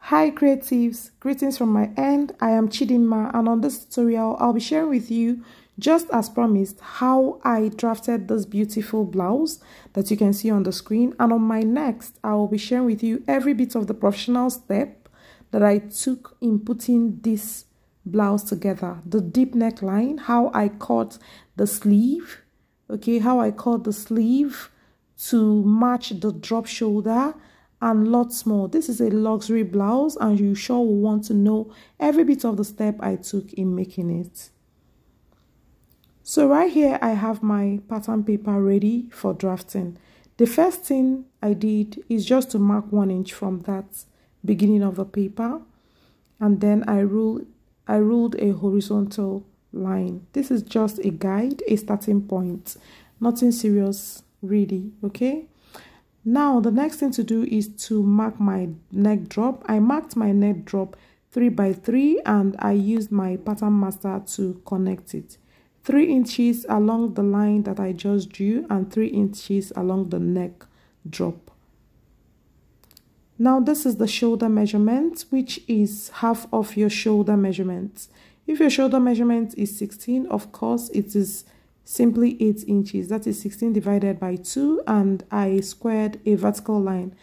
Hi creatives, greetings from my end. I am Chidinma, and on this tutorial I'll be sharing with you, just as promised, how I drafted this beautiful blouse that you can see on the screen. And on my next, I will be sharing with you every bit of the professional step that I took in putting this blouse together. The deep neckline, how I cut the sleeve, how I cut the sleeve to match the drop shoulder, and lots more. This is a luxury blouse, and you sure will want to know every bit of the step I took in making it. So right here I have my pattern paper ready for drafting. The first thing I did is just to mark 1 inch from that beginning of the paper, and then I ruled a horizontal line. This is just a guide, a starting point, nothing serious really. Now the next thing to do is to mark my neck drop. I marked my neck drop 3 by 3, and I used my pattern master to connect it. 3 inches along the line that I just drew, and 3 inches along the neck drop. Now this is the shoulder measurement, which is half of your shoulder measurement. If your shoulder measurement is 16, of course it is simply 8 inches. That is 16 divided by 2, and I squared a vertical line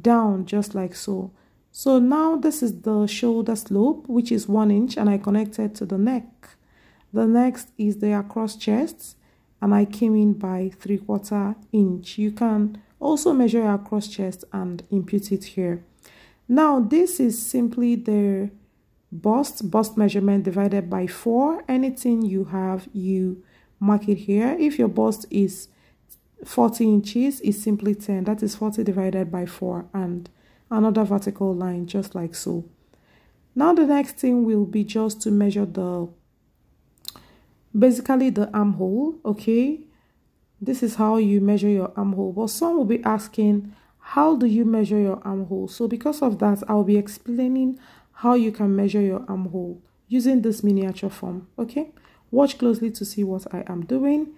down just like so. So now this is the shoulder slope, which is 1 inch, and I connected to the neck. The next is the across chest, and I came in by 3/4 inch. You can also measure your across chest and impute it here. Now this is simply the bust measurement divided by 4. Anything you have, you mark it here. If your bust is 40 inches, it's simply 10. That is 40 divided by 4, and another vertical line just like so. Now the next thing will be just to measure basically the armhole. This is how you measure your armhole. But some will be asking, how do you measure your armhole? So because of that, I'll be explaining how you can measure your armhole using this miniature form. Watch closely to see what I am doing.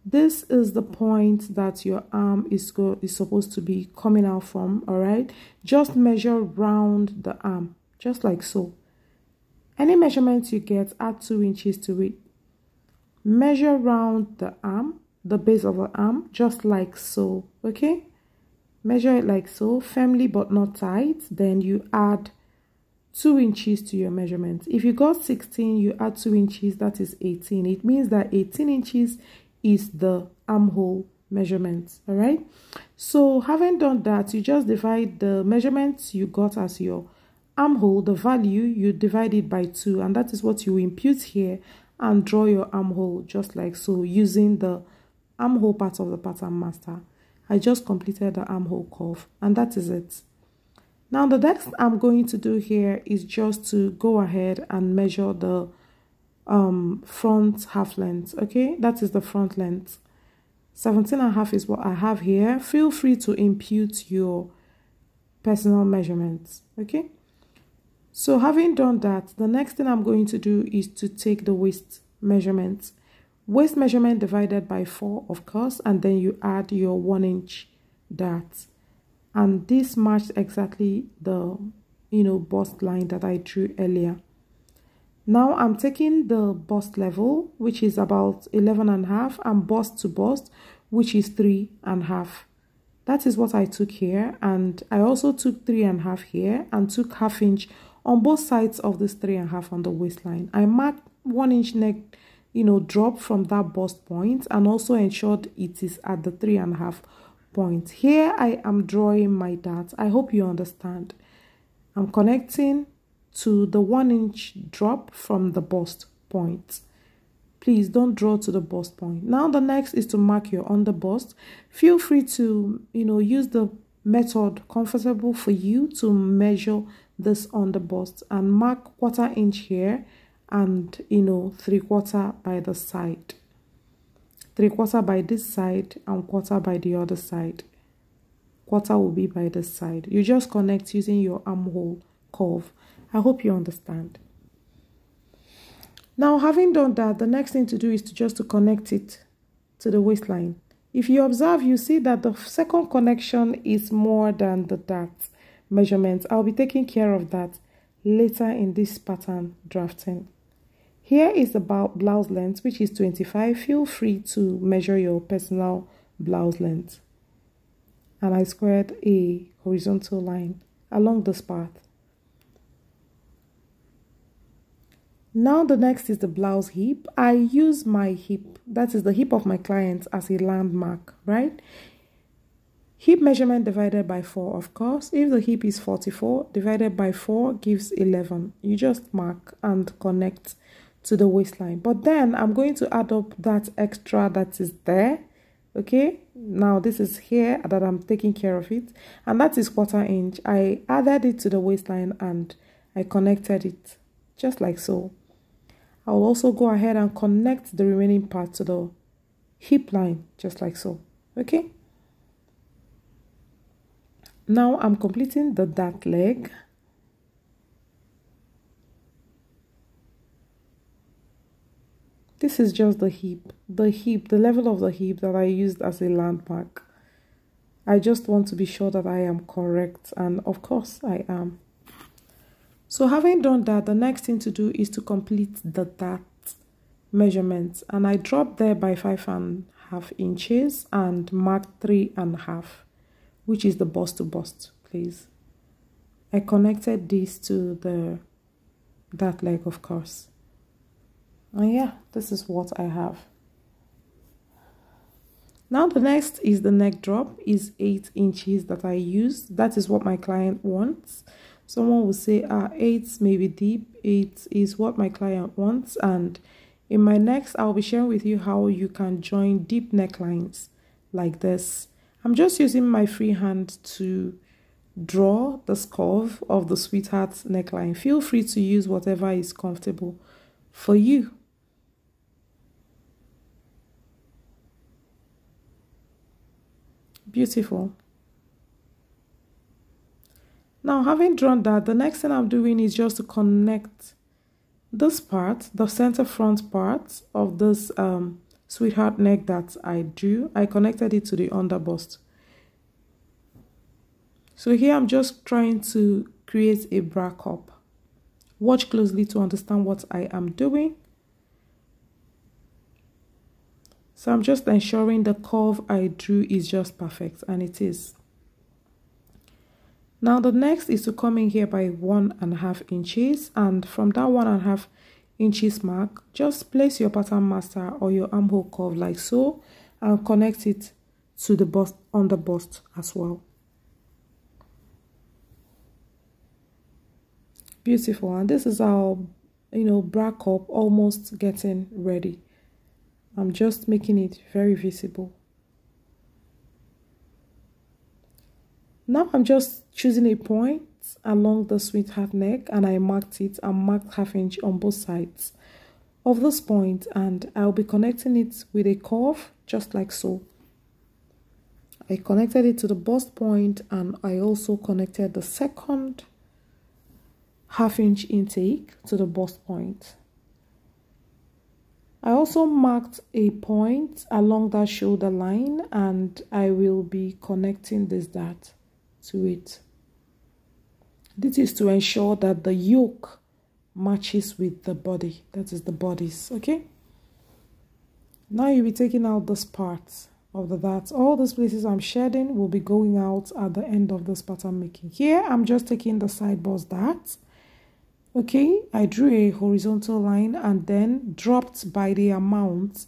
This is the point that your arm is supposed to be coming out from. Just measure round the arm, just like so. Any measurement you get, add 2 inches to it. Measure round the arm, the base of the arm, just like so. Measure it like so, firmly but not tight. Then you add 2 inches to your measurement. If you got 16, you add 2 inches, that is 18. It means that 18 inches is the armhole measurement. So having done that, you just divide the measurements you got as your armhole, the value, you divide it by 2, and that is what you impute here, and draw your armhole just like so, using the armhole part of the pattern master. I just completed the armhole curve, and that is it. Now the next I'm going to do here is just to go ahead and measure the front half length. That is the front length. 17.5 is what I have here. Feel free to impute your personal measurements. So having done that, the next thing I'm going to do is to take the waist measurement. Waist measurement divided by 4, of course, and then you add your 1 inch dart. And this matched exactly the bust line that I drew earlier. Now I'm taking the bust level, which is about 11.5, and bust to bust, which is 3.5. That is what I took here, and I also took 3.5 here, and took 1/2 inch on both sides of this 3.5 on the waistline. I marked 1 inch neck drop from that bust point, and also ensured it is at the 3.5 point. Here I am drawing my dart. I hope you understand. I'm connecting to the 1 inch drop from the bust point. Please don't draw to the bust point. Now the next is to mark your underbust. Feel free to use the method comfortable for you to measure this underbust, and mark 1/4 inch here, and 3/4 by the side. 3/4 by this side, and 1/4 by the other side. 1/4 will be by this side. You just connect using your armhole curve. I hope you understand. Now having done that, the next thing to do is to connect it to the waistline. If you observe, you see that the second connection is more than the dart measurements. I'll be taking care of that later in this pattern drafting. Here is about blouse length, which is 25. Feel free to measure your personal blouse length. And I squared a horizontal line along this path. Now the next is the blouse hip. I use my hip, that is the hip of my client, as a landmark, right? Hip measurement divided by 4, of course. If the hip is 44, divided by 4 gives 11. You just mark and connect to the waistline. But then I'm going to add up that extra that is there, okay? Now this is here that I'm taking care of it. And that is 1/4 inch. I added it to the waistline and I connected it, just like so. I'll also go ahead and connect the remaining part to the hip line, just like so, okay? Now I'm completing the dart leg. This is just the hip, the level of the hip that I used as a landmark. I just want to be sure that I am correct, and of course I am. So having done that, the next thing to do is to complete the dart measurements, and I dropped there by 5.5 inches and marked 3.5, which is the bust to bust, please. I connected this to the dart leg, of course. And yeah, this is what I have. Now the next is the neck drop, is 8 inches that I use. That is what my client wants. Someone will say, 8 may be deep. 8 is what my client wants. And in my next, I'll be sharing with you how you can join deep necklines like this. I'm just using my free hand to draw the curve of the sweetheart neckline. Feel free to use whatever is comfortable for you. Beautiful. Now, having drawn that, the next thing I'm doing is just to connect this part, the center front part of this sweetheart neck that I drew. I connected it to the underbust. So here I'm just trying to create a bra cup. Watch closely to understand what I am doing. So I'm just ensuring the curve I drew is just perfect, and it is. Now the next is to come in here by 1.5 inches, and from that 1.5 inches mark, just place your pattern master or your armhole curve like so, and connect it to the bust, on the bust as well. Beautiful. And this is our, bra cup almost getting ready. I'm just making it very visible. Now I'm just choosing a point along the sweetheart neck, and I marked it and marked 1/2 inch on both sides of this point, and I'll be connecting it with a curve just like so. I connected it to the bust point, and I also connected the second 1/2 inch intake to the bust point. I also marked a point along that shoulder line, and I will be connecting this dart to it. This is to ensure that the yoke matches with the body, that is the bodice, okay? Now you'll be taking out this part of the dart. All these places I'm shedding will be going out at the end of this pattern making. Here I'm just taking the side bust dart. Okay, I drew a horizontal line and then dropped by the amount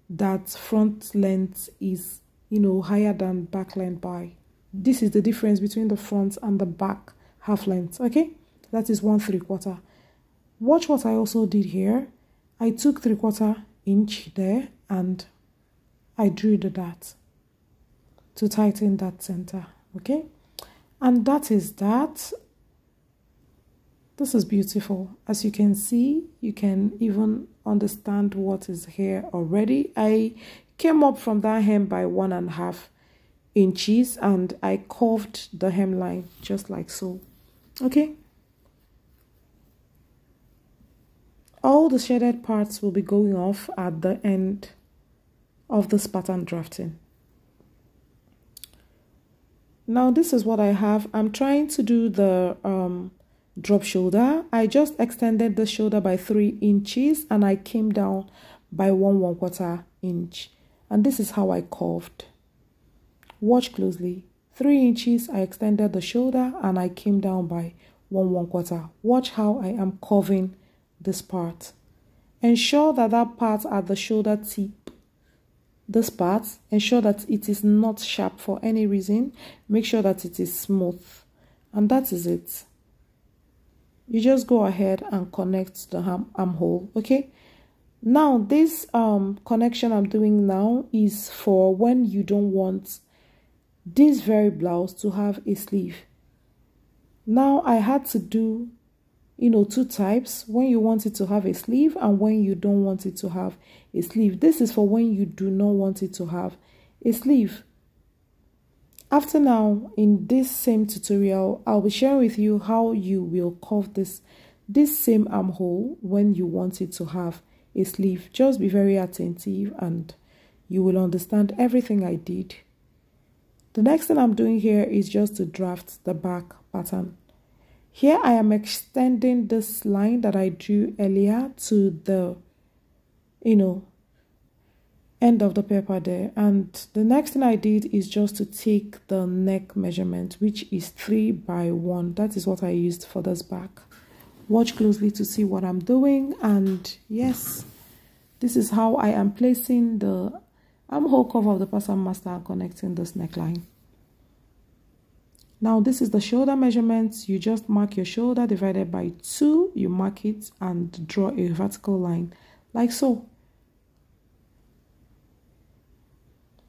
that front length is, higher than back length by. This is the difference between the front and the back half length, okay? That is 1/3. Watch what I also did here. I took 3/4 inch there and I drew the dart to tighten that center, okay? And that is that. This is beautiful. As you can see, you can even understand what is here already. I came up from that hem by 1.5 inches and I curved the hemline just like so. Okay. All the shaded parts will be going off at the end of this pattern drafting. Now this is what I have. I'm trying to do the drop shoulder. I just extended the shoulder by 3 inches and I came down by 1/4 inch, and this is how I curved. Watch closely. 3 inches I extended the shoulder and I came down by 1/4. Watch how I am curving this part. Ensure that that part at the shoulder tip, this part, ensure that it is not sharp for any reason. Make sure that it is smooth, and that is it. You just go ahead and connect the armhole. Okay, now this connection I'm doing now is for when you don't want this very blouse to have a sleeve. Now I had to do, you know, 2 types: when you want it to have a sleeve and when you don't want it to have a sleeve. This is for when you do not want it to have a sleeve. After now, in this same tutorial, I'll be sharing with you how you will curve this same armhole when you want it to have a sleeve. Just be very attentive and you will understand everything I did. The next thing I'm doing here is just to draft the back pattern. Here I am extending this line that I drew earlier to the, you know, end of the paper there. And the next thing I did is just to take the neck measurement, which is 3 by 1. That is what I used for this back. Watch closely to see what I'm doing. And yes, this is how I am placing the armhole cover of the pattern master and connecting this neckline. Now this is the shoulder measurements. You just mark your shoulder divided by 2, you mark it and draw a vertical line like so.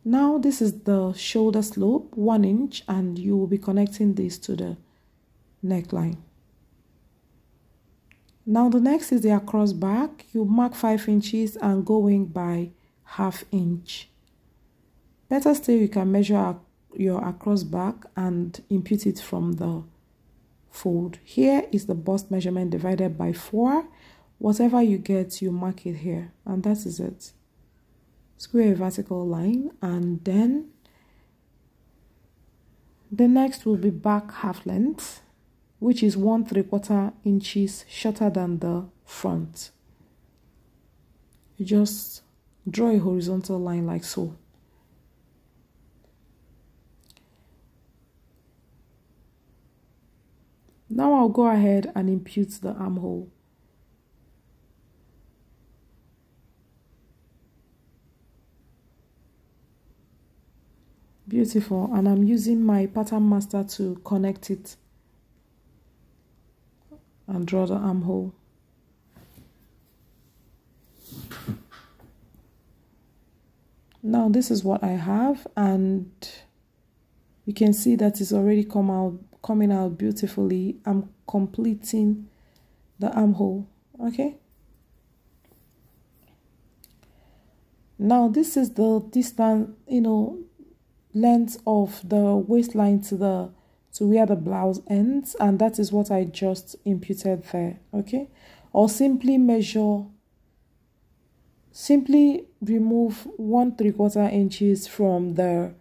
Now this is the shoulder slope, 1 inch, and you will be connecting this to the neckline. Now the next is the across back. You mark 5 inches and going by 1/2 inch. Better still, you can measure your across back and impute it from the fold. Here is the bust measurement divided by 4. Whatever you get, you mark it here, and that is it. Square a vertical line, and then the next will be back half length, which is 1/3 inches shorter than the front. You just draw a horizontal line like so. Now I'll go ahead and impute the armhole. Beautiful, and I'm using my pattern master to connect it and draw the armhole. Now this is what I have, and you can see that it's already coming out beautifully. I'm completing the armhole. Okay, now this is the distance, you know, length of the waistline to where the blouse ends, and that is what I just imputed there. Okay, or simply remove 1/3 inches from the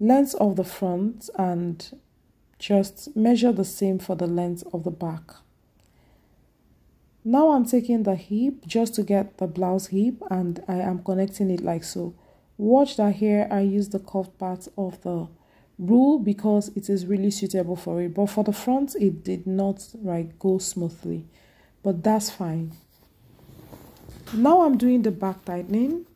length of the front and just measure the same for the length of the back. Now I'm taking the hip just to get the blouse hip, and I am connecting it like so. Watch that here I use the curved part of the rule because it is really suitable for it, but for the front it did not go smoothly, but that's fine. Now I'm doing the back tightening.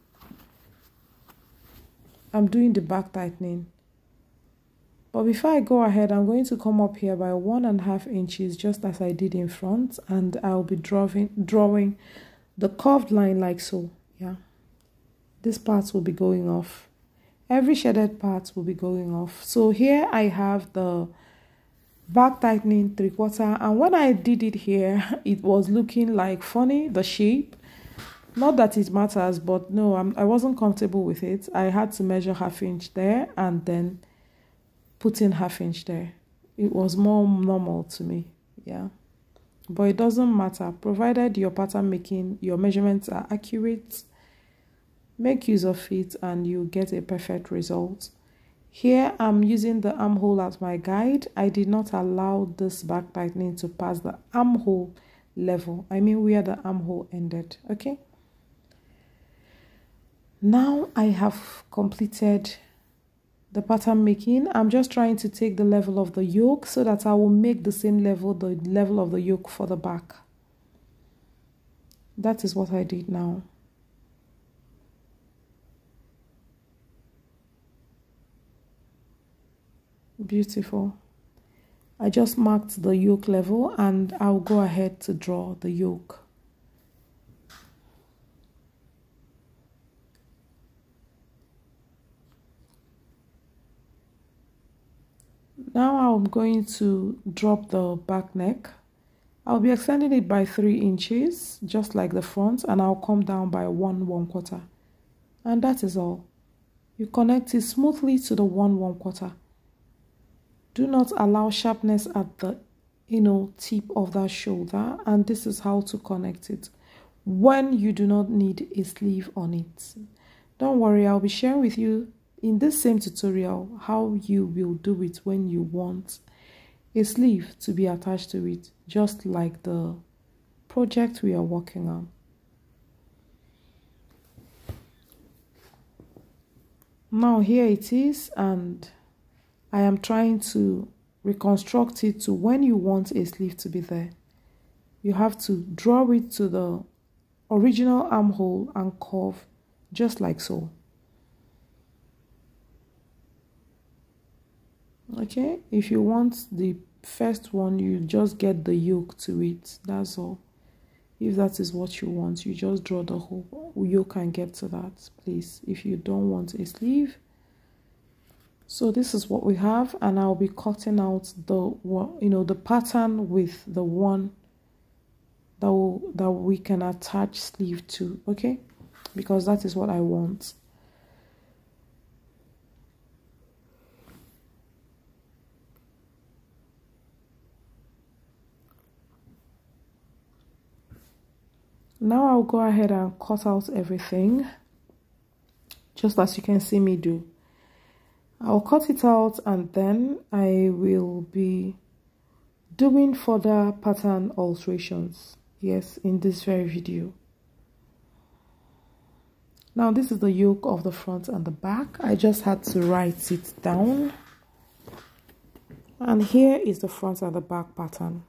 But before I go ahead, I'm going to come up here by 1.5 inches just as I did in front, and I'll be drawing the curved line like so. Yeah, this part will be going off. Every shaded part will be going off. So here I have the back tightening 3/4, and when I did it here, it was looking like funny, the shape. Not that it matters, but no, I wasn't comfortable with it. I had to measure 1/2 inch there and then put in 1/2 inch there. It was more normal to me, yeah. But it doesn't matter, provided your pattern making, your measurements are accurate. Make use of it and you get a perfect result. Here I'm using the armhole as my guide. I did not allow this back tightening to pass the armhole level. I mean where the armhole ended. Okay. Now I have completed the pattern making. I'm just trying to take the level of the yoke so that I will make the same level, the level of the yoke for the back. That is what I did now. Beautiful. I just marked the yoke level and I'll go ahead to draw the yoke. Now I'm going to drop the back neck. I'll be extending it by 3 inches, just like the front, and I'll come down by 1/4. And that is all. You connect it smoothly to the 1/4. Do not allow sharpness at the tip of that shoulder, and this is how to connect it when you do not need a sleeve on it. Don't worry, I'll be sharing with you in this same tutorial how you will do it when you want a sleeve to be attached to it, just like the project we are working on. Now here it is, and I am trying to reconstruct it to when you want a sleeve to be there. You have to draw it to the original armhole and curve just like so. Okay, if you want the first one, you just get the yoke to it. That's all. If that is what you want, you just draw the whole yoke and get to that place. If you don't want a sleeve. So this is what we have, and I'll be cutting out the pattern with the one that we can attach sleeve to. Okay, because that is what I want. Now I'll go ahead and cut out everything, just as you can see me do. I'll cut it out and then I will be doing further pattern alterations, yes, in this very video. Now this is the yoke of the front and the back. I just had to write it down. And here is the front and the back pattern.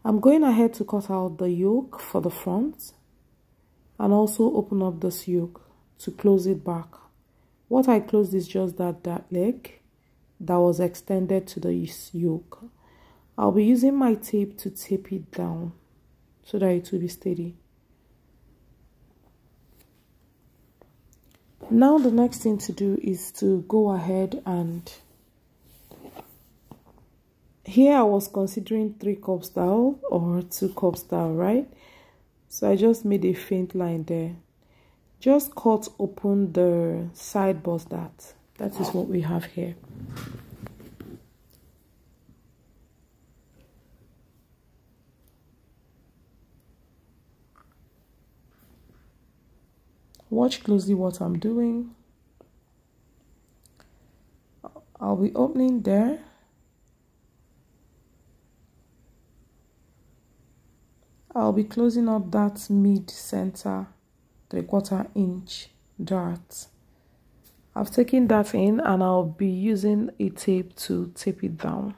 I'm going ahead to cut out the yoke for the front and also open up this yoke to close it back. What I closed is just that leg that was extended to the yoke. I'll be using my tape to tape it down so that it will be steady. Now the next thing to do is to go ahead and here I was considering 3-cup style or 2-cup style, right? So I just made a faint line there. Just cut open the side bust that. That is what we have here. Watch closely what I'm doing. I'll be opening there. I'll be closing up that mid-center 3/4 inch dart. I've taken that in and I'll be using a tape to tape it down.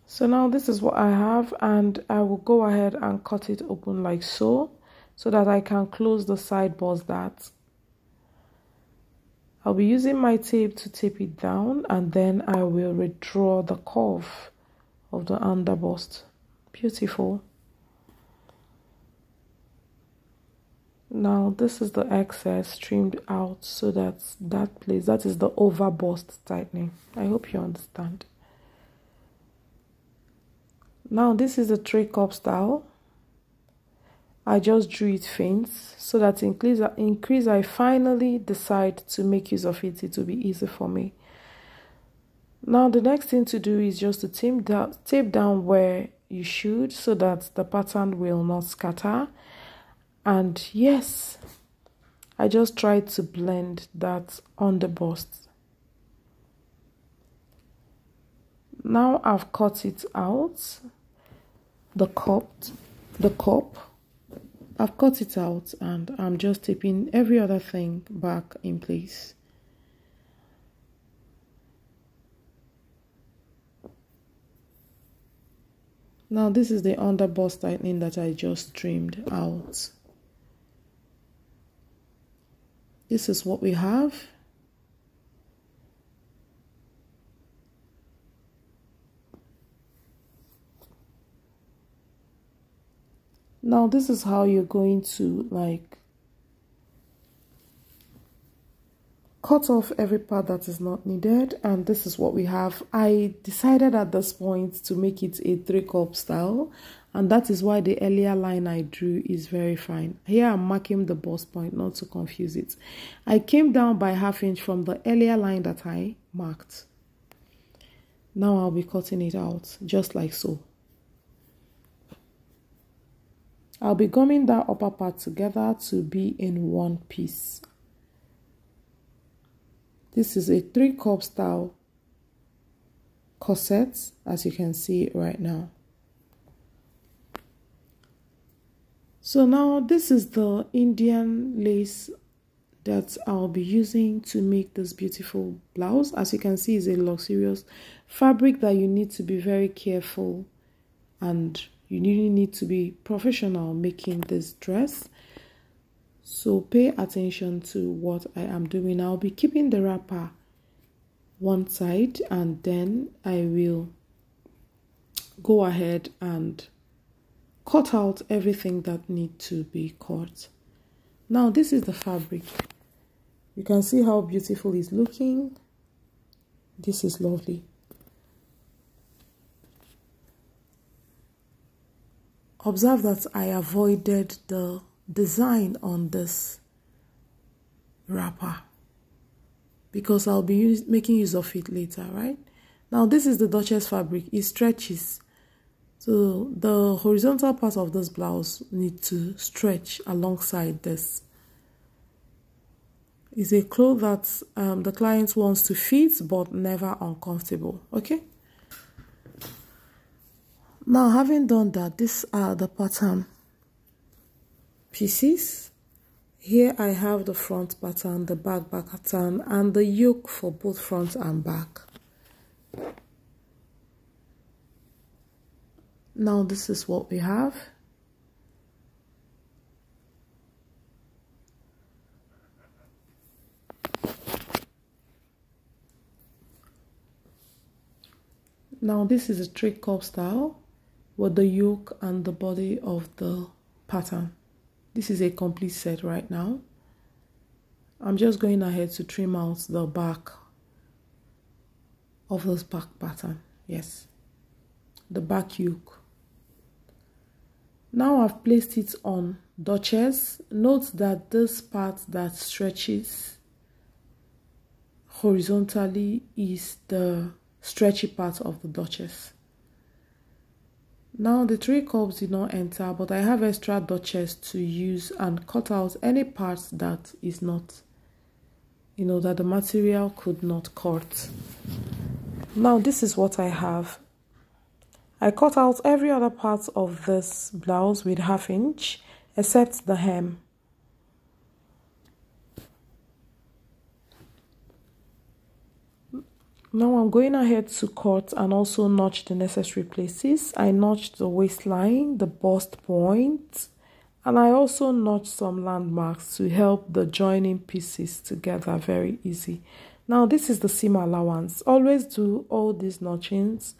So now this is what I have, and I will go ahead and cut it open like so that I can close the side bust dart. I'll be using my tape to tape it down, and then I will redraw the curve of the underbust. Beautiful. Now this is the excess trimmed out so that place, that is the over bust tightening. I hope you understand. Now this is the 3-cup style. I just drew it faint so that in case I finally decide to make use of it, it will be easy for me. Now the next thing to do is just to tape down where you should, so that the pattern will not scatter. And yes, I just tried to blend that on the bust. Now I've cut it out, the cup, I've cut it out, and I'm just taping every other thing back in place. Now this is the under bust tightening that I just trimmed out. This is what we have. Now this is how you're going to like cut off every part that is not needed, and this is what we have. I decided at this point to make it a 3-cup style, and that is why the earlier line I drew is very fine. Here I'm marking the bust point, not to confuse it. I came down by 1/2 inch from the earlier line that I marked. Now I'll be cutting it out just like so. I'll be gumming that upper part together to be in one piece. This is a 3-cup style corset, as you can see right now. So now this is the Indian lace that I'll be using to make this beautiful blouse. As you can see, it's a luxurious fabric that you need to be very careful, and you really need to be professional making this dress. So pay attention to what I am doing. I'll be keeping the wrapper one side, and then I will go ahead and cut out everything that needs to be cut. Now this is the fabric. You can see how beautiful it's looking. This is lovely. Observe that I avoided the design on this wrapper because I'll be making use of it later, right? Now this is the Duchess fabric. It stretches, so the horizontal part of this blouse needs to stretch alongside this. It's a cloth that the client wants to fit but never uncomfortable. Okay, now having done that, these are the pattern pieces. Here I have the front pattern, the back pattern, and the yoke for both front and back. Now this is what we have. Now this is a 3-cup style with the yoke and the body of the pattern. This is a complete set right now. I'm just going ahead to trim out the back of this back pattern. Yes, the back yoke. Now I've placed it on Duchess. Note that this part that stretches horizontally is the stretchy part of the Duchess. Now the 3 cups did not enter, but I have extra Duchess to use and cut out any parts that is not, that the material could not cut. Now this is what I have. I cut out every other part of this blouse with 1/2 inch except the hem. Now I'm going ahead to cut and also notch the necessary places. I notched the waistline, the bust point, and I also notched some landmarks to help the joining pieces together very easy. Now this is the seam allowance. Always do all these notchings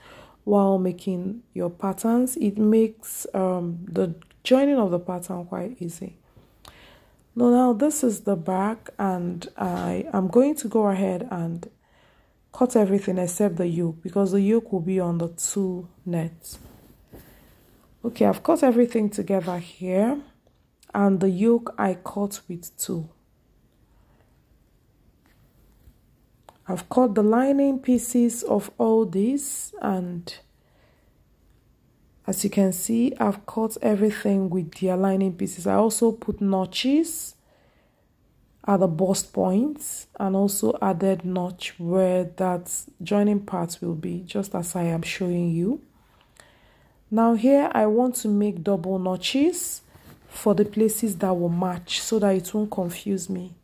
while making your patterns. It makes the joining of the pattern quite easy. Now this is the back, and I am going to go ahead and cut everything except the yoke, because the yoke will be on the 2 nets. Okay, I've cut everything together here, and the yoke I cut with 2. I've cut the lining pieces of all this, and As you can see, I've cut everything with the aligning pieces. I also put notches at the bust points and also added notch where that joining part will be, just as I am showing you. Now here I want to make double notches for the places that will match so that it won't confuse me.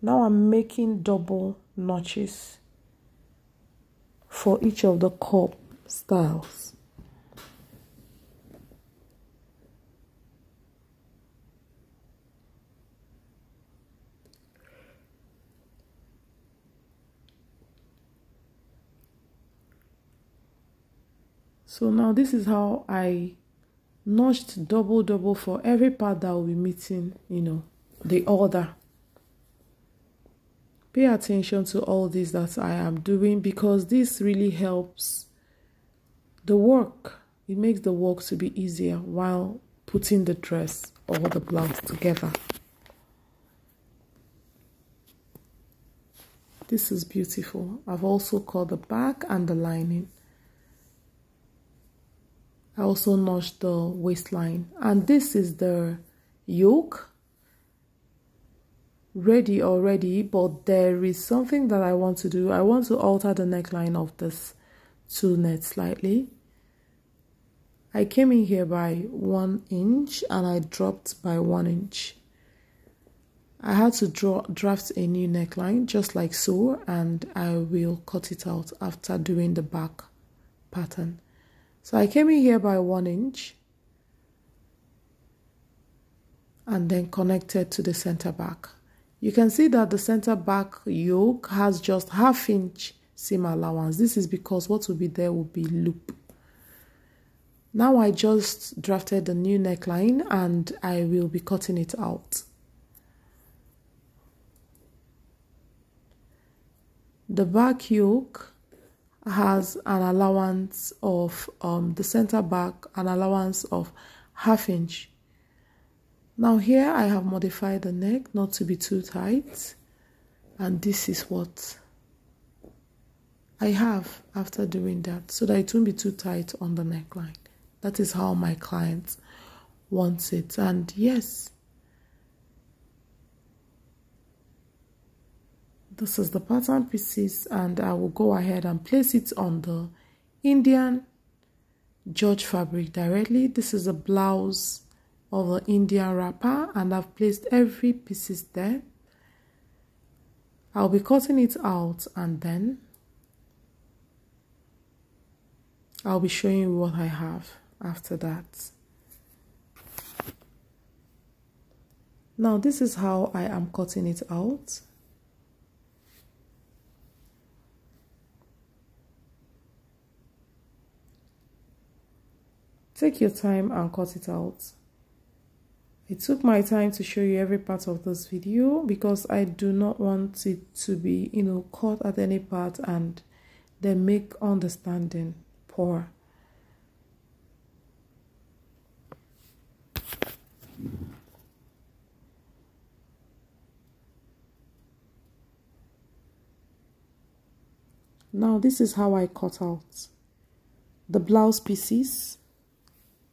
Now I'm making double notches for each of the cup styles. So now this is how I notched double for every part that will be meeting, the order. Pay attention to all this that I am doing because this really helps the work. It makes the work to be easier while putting the dress or the blouse together. This is beautiful. I've also cut the back and the lining. I also notched the waistline, and this is the yoke ready already, but there is something that I want to do. I want to alter the neckline of this tulle slightly. I came in here by 1 inch and I dropped by 1 inch. I had to draft a new neckline just like so, and I will cut it out after doing the back pattern. So I came in here by 1 inch and then connected to the center back. You can see that the center back yoke has just 1/2 inch seam allowance. This is because what will be there will be loop. Now I just drafted the new neckline and I will be cutting it out. The back yoke has an allowance of the center back, an allowance of 1/2 inch. Now here I have modified the neck not to be too tight, and this is what I have after doing that, so that it won't be too tight on the neckline. That is how my client wants it. And yes, this is the pattern pieces, and I will go ahead and place it on the Indian George fabric directly. This is a blouse of the Indian wrapper, and I've placed every pieces there. I'll be cutting it out and then I'll be showing you what I have after that. Now this is how I am cutting it out. Take your time and cut it out. I took my time to show you every part of this video because I do not want it to be, cut at any part and then make understanding poor. Now this is how I cut out the blouse pieces,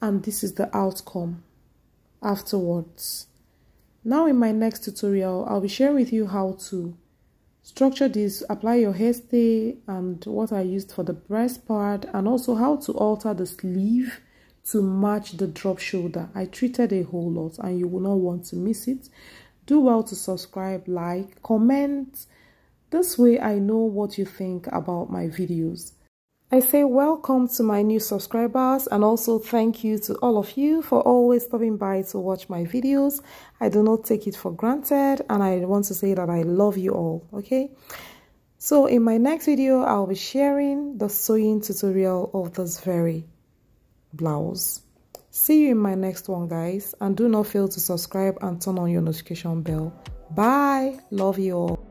and this is the outcome afterwards. Now in my next tutorial, I'll be sharing with you how to structure this, apply your hairstay, and what I used for the breast part, and also how to alter the sleeve to match the drop shoulder. I treated a whole lot and you will not want to miss it. Do well to subscribe, like, comment. This way I know what you think about my videos. I say welcome to my new subscribers, and also thank you to all of you for always stopping by to watch my videos. I do not take it for granted, and I want to say that I love you all, okay? So in my next video, I'll be sharing the sewing tutorial of this very blouse. See you in my next one, guys, and do not fail to subscribe and turn on your notification bell. Bye. Love you all.